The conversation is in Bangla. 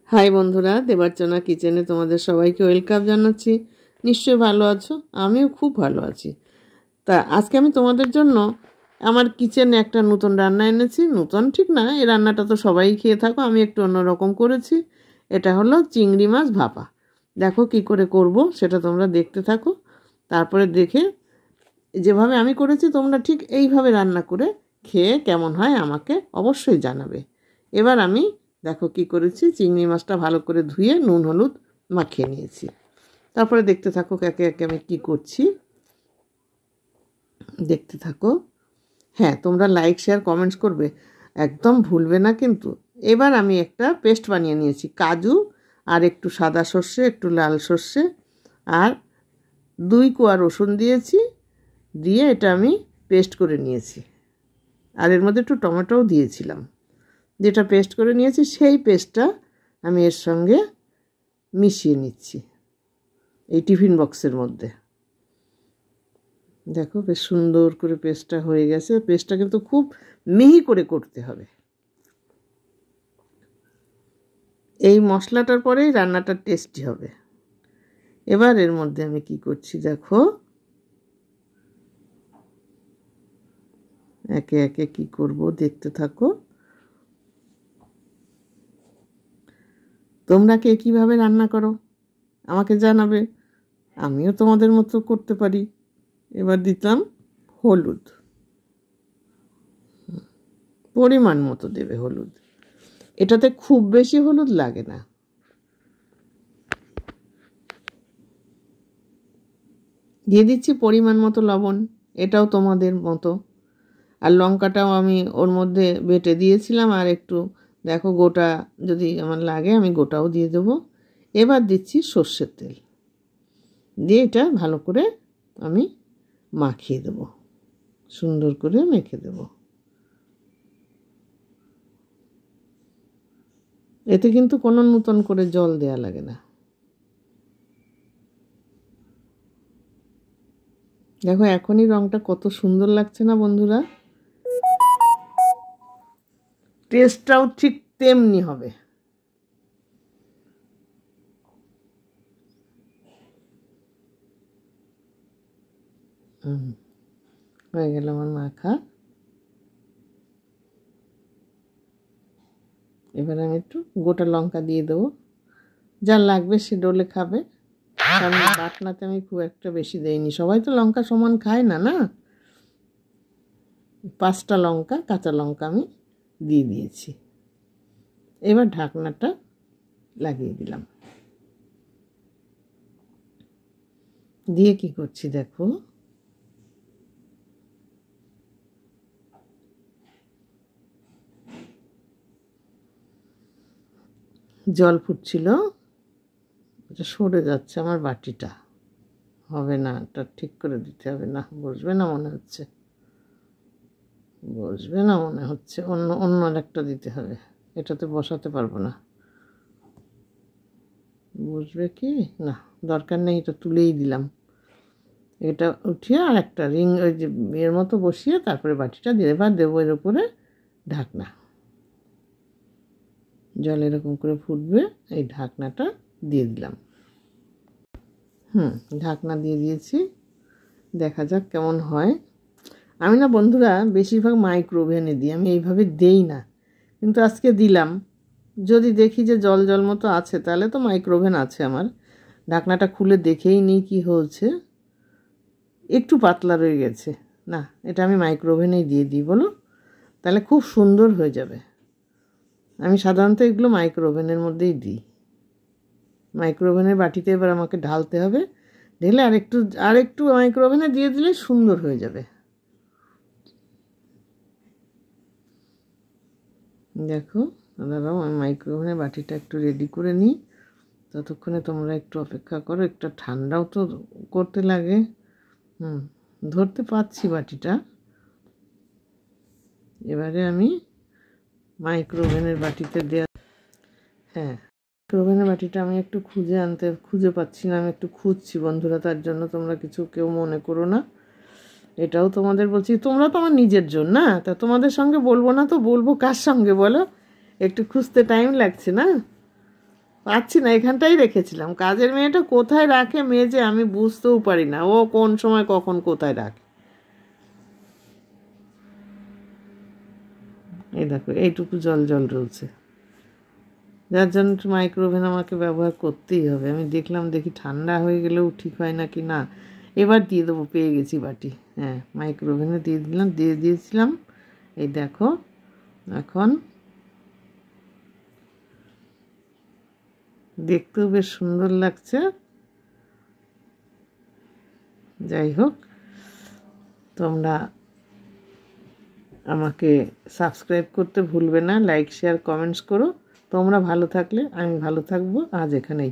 হাই বন্ধুরা, দেবার্চনা কিচেনে তোমাদের সবাইকে ওয়েলকাম জানাচ্ছি। নিশ্চয়ই ভালো আছো, আমিও খুব ভালো আছি। তা আজকে আমি তোমাদের জন্য আমার কিচেনে একটা নতুন রান্না এনেছি। নতুন ঠিক না, এই রান্নাটা তো সবাই খেয়ে থাকো, আমি একটু অন্যরকম করেছি। এটা হলো চিংড়ি মাছ ভাপা। দেখো কি করে করব সেটা তোমরা দেখতে থাকো। তারপরে দেখে যেভাবে আমি করেছি তোমরা ঠিক এইভাবে রান্না করে খেয়ে কেমন হয় আমাকে অবশ্যই জানাবে। এবার আমি দেখো কি করেছি, চিংড়ি মাছটা ভালো করে ধুয়ে নুন হলুদ মাখিয়ে নিয়েছি। তারপরে দেখতে থাকো একে একে আমি কি করছি, দেখতে থাকো। হ্যাঁ, তোমরা লাইক শেয়ার কমেন্টস করবে, একদম ভুলবে না কিন্তু। এবার আমি একটা পেস্ট বানিয়ে নিয়েছি, কাজু আর একটু সাদা সর্ষে, একটু লাল সর্ষে আর 2 কোয়া রসুন দিয়েছি, দিয়ে এটা আমি পেস্ট করে নিয়েছি। আর এর মধ্যে একটু টমেটোও দিয়েছিলাম। যেটা পেস্ট করে নিয়েছি সেই পেস্টটা আমি এর সঙ্গে মিশিয়ে নিচ্ছি এই টিফিন বক্সের মধ্যে। দেখো বেশ সুন্দর করে পেস্টটা হয়ে গেছে। পেস্টটা কিন্তু খুব মিহি করে করতে হবে। এই মশলাটার পরেই রান্নাটা টেস্টি হবে। এবার এর মধ্যে আমি কি করছি দেখো, একে একে কি করব দেখতে থাকো। তোমরা কে কীভাবে রান্না করো আমাকে জানাবে, আমিও তোমাদের মতো করতে পারি। এবার দিতাম হলুদ, পরিমাণ মতো দেবে হলুদ, এটাতে খুব বেশি হলুদ লাগে না। দিয়ে দিচ্ছি পরিমাণ মতো লবণ, এটাও তোমাদের মতো। আর লঙ্কাটাও আমি ওর মধ্যে বেটে দিয়েছিলাম, আর একটু দেখো গোটা যদি আমার লাগে আমি গোটাও দিয়ে দেবো। এবার দিচ্ছি সর্ষের তেল, দিয়ে এটা ভালো করে আমি মাখিয়ে দেবো, সুন্দর করে মেখে দেবো। এতে কিন্তু কোনো নতুন করে জল দেয়া লাগে না। দেখো এখনই রঙটা কত সুন্দর লাগছে না বন্ধুরা, টেস্টটাও ঠিক তেমনি হবে। হয়ে গেল আমার মাখা। এবার আমি একটু গোটা লঙ্কা দিয়ে দেবো, যা লাগবে সে ডলে খাবে, কারণ বাটনাতে আমি খুব একটা বেশি দেইনি। সবাই তো লঙ্কা সমান খায় না, না। 5টা লঙ্কা, কাঁচা লঙ্কা আমি দিয়ে দিয়েছি। এবার ঢাকনাটা লাগিয়ে দিলাম। দিয়ে কি করছি দেখো, জল ফুটছিল, এটা সরে যাচ্ছে আমার বাটিটা, হবে না, এটা ঠিক করে দিতে হবে। না বসবে না মনে হচ্ছে, বসবে না মনে হচ্ছে, অন্য একটা দিতে হবে, এটাতে বসাতে পারবো না। বসবে কি না, দরকার নেই, এটা তুলেই দিলাম। এটা উঠিয়ে আর একটা রিং ওই যে এর মতো বসিয়ে তারপরে বাটিটা দিয়ে দেবো এর উপরে ঢাকনা। জল এরকম করে ফুটবে, এই ঢাকনাটা দিয়ে দিলাম। ঢাকনা দিয়ে দিয়েছি, দেখা যাক কেমন হয়। আমি না বন্ধুরা বেশিরভাগ মাইক্রো ওভেনে দিই, আমি এইভাবে দেই না, কিন্তু আজকে দিলাম। যদি দেখি যে জল জল মতো আছে তাহলে তো মাইক্রো ওভেন আছে আমার। ঢাকনাটা খুলে দেখেই নিই কী হয়েছে, একটু পাতলা রয়ে গেছে, না এটা আমি মাইক্রো ওভেনেই দিয়ে দিই, বলো, তাহলে খুব সুন্দর হয়ে যাবে। আমি সাধারণত এগুলো মাইক্রো ওভেনের মধ্যেই দিই। মাইক্রো ওভেনের বাটিতে এবার আমাকে ঢালতে হবে, ঢেলে আরেকটু মাইক্রো ওভেনে দিয়ে দিলে সুন্দর হয়ে যাবে। দেখো দাঁড়াও, আমি মাইক্রো ওভেনের বাটিটা একটু রেডি করে নিই, ততক্ষণে তোমরা একটু অপেক্ষা করো। একটা ঠান্ডাও তো করতে লাগে। ধরতে পারছি বাটিটা। এবারে আমি মাইক্রো ওভেনের বাটিতে হ্যাঁ, মাইক্রো ওভেনের বাটিটা আমি একটু খুঁজে পাচ্ছি না, আমি একটু খুঁজছি বন্ধুরা, তার জন্য তোমরা কেউ মনে করো না। এটাও তোমাদের বলছি, তোমরা তো আমার নিজের জন্য না, তা তোমাদের সঙ্গে বলবো না তো বলবো কার সঙ্গে বলো, একটু খুঁজতে টাইম লাগছে না। পাচ্ছি না, এখানটাই রেখেছিলাম। কাজের মেয়েটা কোথায় রাখে মেজে আমি বুঝতেও পারি না, ও কোন সময় কখন কোথায় রাখে। এই দেখো এইটুকু জল জল রয়েছে, যার জন্য মাইক্রোওভেন আমাকে ব্যবহার করতেই হবে। আমি দেখলাম, দেখি ঠান্ডা হয়ে গেলেও ঠিক হয় না কি না। এবার দিয়ে দেবো, পেয়ে গেছি বাটি। হ্যাঁ, মাইক্রোওভেনে দিয়ে দিলাম, দিয়ে দিয়েছিলাম। এই দেখো এখন দেখতেও বেশ সুন্দর লাগছে। যাই হোক, তোমরা আমাকে সাবস্ক্রাইব করতে ভুলবে না, লাইক শেয়ার কমেন্টস করো। তোমরা ভালো থাকলে আমি ভালো থাকবো। আজ এখানেই।